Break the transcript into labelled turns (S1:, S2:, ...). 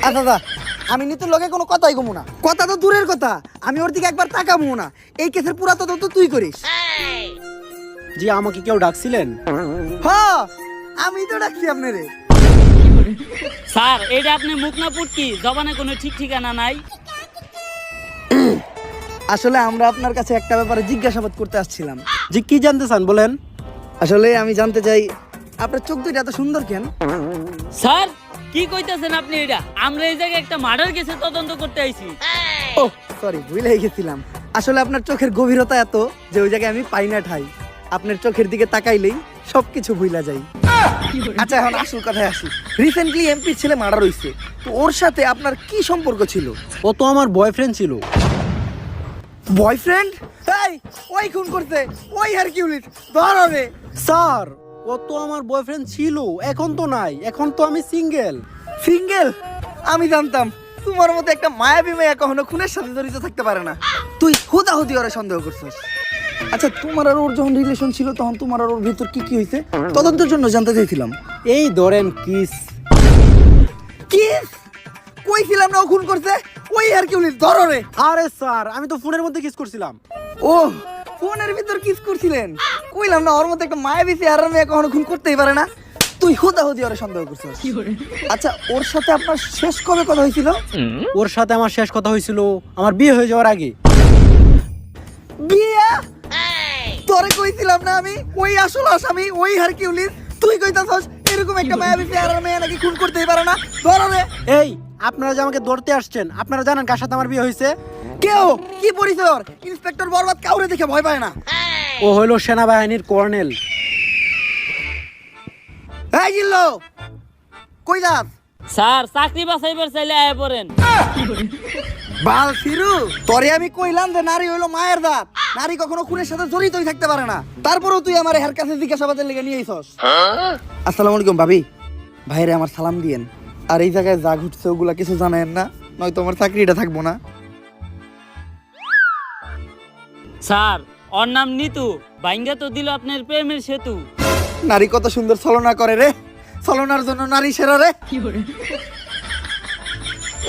S1: আচ্ছা দাদা, আমি নিতুর লগে কোনো কথাই কমু না। কথা তো দূরের কথা, আমি ওর দিকে একবার তাকাবো না। এই কেসের পুরা তদন্ত তুই করিস।
S2: জি, আমাকে কেউ ডাকছিলেন?
S1: হ্যাঁ, আমি তো ডাকছি আপনারে।
S3: স্যার এটা আপনি মুখ না পুটকি, জবানে কোনো ঠিক ঠিকানা নাই।
S1: আসলে আমরা আপনার কাছে একটা ব্যাপারে জিজ্ঞাসাবাদ করতে আসছিলাম।
S2: জি, কি জানতে চান বলেন।
S1: আসলে আমি জানতে চাই আপনার চোখ দুইটা এত সুন্দর কেন?
S3: স্যার কি কইতাছেন আপনি? এটা আমরা এই জায়গায় একটা মার্ডার কেসে তদন্ত করতে আইছি।
S1: ও সরি, ভুলে গেছিলাম। আসলে আপনার চোখের গভীরতা এত যে ওই জায়গায় আমি পাই না ঠাই। আপনার চোখের দিকে তাকাইলেই সবকিছু ভুলা যাই। আচ্ছা, এখন আসল কথায় আসি। রিসেন্টলি এমপি ছেলে মার্ডার হইছে, তো ওর সাথে আপনার কি সম্পর্ক ছিল?
S2: ও তো আমার বয়ফ্রেন্ড ছিল।
S1: বয়ফ্রেন্ড? এই, ওই খুন করছে, ওই হারকিউলিস, ধর হবে।
S2: স্যার, ও তো আমার বয়ফ্রেন্ড ছিল, এখন তো নাই, এখন তো আমি সিঙ্গেল।
S1: সিঙ্গেল? আমি জানতাম তোমার মতো একটা মায়াবী মেয়ে কখনো খুনের সাথে জড়িত থাকতে পারে না। তুই হুদাহুদি ওরে সন্দেহ করছিস। আচ্ছা, তোমার আর ওর যখন রিলেশন ছিল তখন তোমার আর ওর ভিতর কি কি হয়েছে তদন্তের জন্য জানতে চাইছিলাম।
S2: এই ধরেন কিস।
S1: কিস? কইছিলাম না ও খুন করছে, ওই হারকিউলিস, ধর রে।
S2: আরে স্যার, আমি তো ফোনের মধ্যে কিস করছিলাম।
S1: ও, ফোনের ভিতর কিস করছিলেন? কইলাম না ওর মতো একটা মায়াবী চেহারার মেয়ে কখনো খুন করতেই পারে না। তুই হুদাহুদি ওরে সন্দেহ করছিস। আচ্ছা, ওর সাথে আপনার শেষ কবে কথা হয়েছিল?
S2: ওর সাথে আমার শেষ কথা হয়েছিল আমার বিয়ে হয়ে যাওয়ার আগে।
S1: বিয়া? তোরে কইছিলাম না আমি ওই আসল আসামি, ওই হারকিউলিস। তুই কইতাছস এরকম একটা মায়াবী চেহারার মেয়ে নাকি খুন করতেই পারে না? ধর রে।
S2: এই, আপনারা যে আমাকে ধরতে আসছেন, আপনারা জানেন কার সাথে আমার বিয়ে হয়েছে?
S1: কেউ কি পরিচয় ওর? ইন্সপেক্টর বরবাদ কাউরে দেখে ভয় পায় না।
S2: ও হইল সেনাবাহিনীর কর্নেল।
S1: এই জিল্লো, কই যাস?
S3: স্যার চাকরি বাছাইবার চাইলে আয় পড়েন।
S1: বাল ফিরু, তোরে আমি কইলাম যে নারী হইলো মায়ের দাঁত, নারী কখনো খুনের সাথে জড়িতই থাকতে পারে না। তারপরেও তুই আমার হের কাছে জিজ্ঞাসাবাদের লেগে নিয়ে আইছস। আসসালামু আলাইকুম ভাবি। ভাইরে আমার সালাম দিয়েন। আর এই জায়গায় যা ঘটছে ওগুলা কিছু জানেন না, নয়তো আমার চাকরিটা থাকবো না।
S3: স্যার ওর নাম নিতু, বাইঙ্গা তো দিল আপনার প্রেমের সেতু।
S1: নারী কত সুন্দর ছলনা করে রে, ছলনার জন্য নারী সেরা রে।